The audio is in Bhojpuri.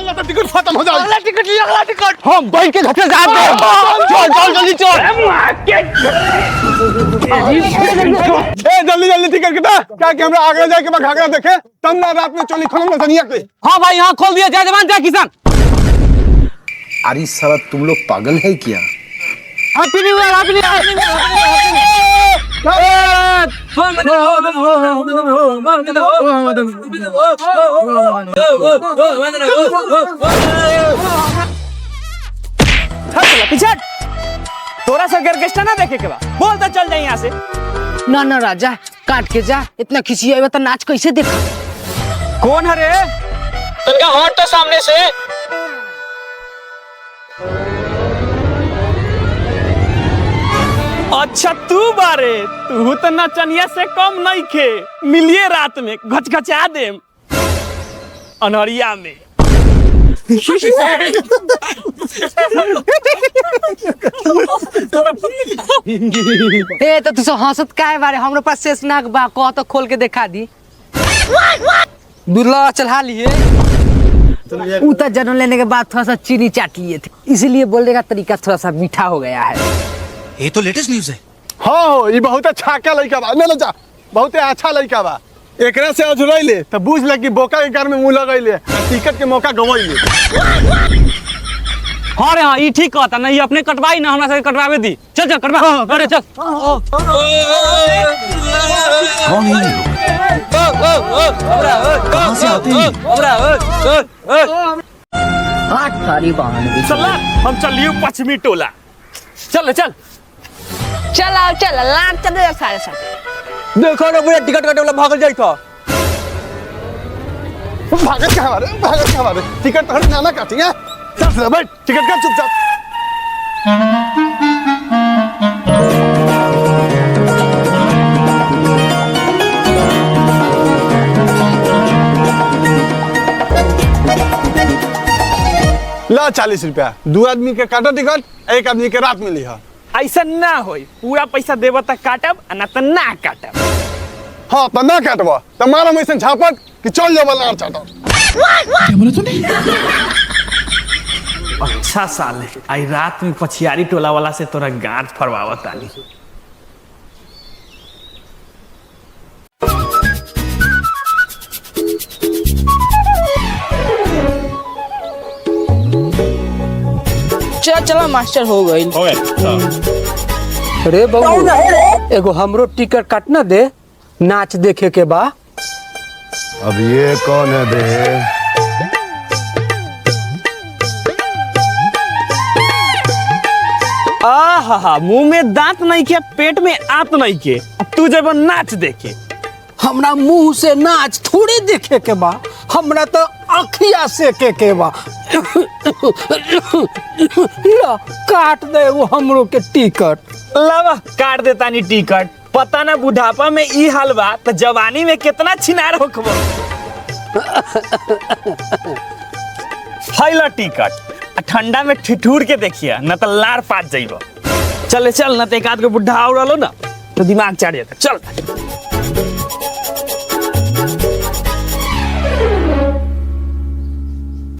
ना तो टिकट खत्म हो जाएगा। अगला टिकट हम बैठ के घर पे जा रहे हैं। चल चल जल्दी चल। जल्दी जल्दी टिकट कटा क्या कि हमरा आगे जाके मैं घाघरा देखे तब ना रात में चोली खोलूंगा दुनिया के। हाँ भाई यहाँ खोल दिया। जय जवान जय किसान। अरे साला तुम लोग पागल है क्या? Happy new year happy new पीछे तोरा से ऑर्केस्ट्रा ना देखे के बा बोल तो चल जाए यहाँ से। ना ना राजा काट के जा। इतना खिसी आई तो नाच कैसे देखा? कौन है रे? तनका हट तो सामने से। अच्छा तू बारे तू तो नचनिया से कम नहीं खे। मिलिए रात में घचघचा देम अनहरिया में। ए तो तू हंसत काहे बारे? हमरे पास शेषनाग बा, कह तो खोल के दिखा दी। दुल्हा चढ़ा लिए उतर जन्म लेने के बाद थोड़ा सा चीनी चाट लिए थे, इसलिए बोलने का तरीका थोड़ा सा मीठा हो गया है। ये तो लेटेस्ट न्यूज़ है। हाँ ये बहुत अच्छा क्या लड़का बा। ना जा बहुत अच्छा लड़का बा। एकरा से अजुराई ले तो बुझ ले कि बोका के कार में मुंह लगाई ले टिकट के मौका गवाई ले। हाँ रे हाँ ये ठीक कहता ना। ये अपने कटवाई ना हमरा से कटवावे दी। चल चल कटवा। अरे चल। कहाँ से आते हैं? चल हम चलिए पश्चिमी टोला। चल चल चल लाट चल सारे साथ। देखो ना पूरा टिकट कटे वाला भागल जाई था। भागत कहाँ मारे टिकट तो हर नाना काटी है। चल बैठ टिकट का चुपचाप। ला 40 रुपया 2 आदमी के काटा टिकट 1 आदमी के रात में लिहा। ऐसा ना होई। पूरा पैसा देव तक काटब ना तो ना काटब। हाँ तो ना काटबा तो मारा में झापट कि चल जाओ लार चाटो। अच्छा साले आई रात में पछियारी टोला वाला से तोरा गांठ फरवावत आनी। चलो मास्टर हो गई। अरे बाबू एगो हमरो टिकट काटना दे, नाच देखे के बा। अब ये कौन है बे? आहा मुंह में दांत नहीं के पेट में आंत नहीं के तू जब नाच देखे। हमरा मुंह से नाच थोड़ी देखे के बा, हमरा तो अखिया से के बा। ला काट दे वो हमरो के टिकट। लावा काट देता नी टिकट। पता ना बुढ़ापा में ई हाल बा तो जवानी में कितना छिनार होखबो। फाइल टिकट ठंडा में ठिठुर के देखिए न तो लार पात जाइबो। चले चल न तो एक आध को बुढ़ा और लो ना तो दिमाग चढ़ जाता। चल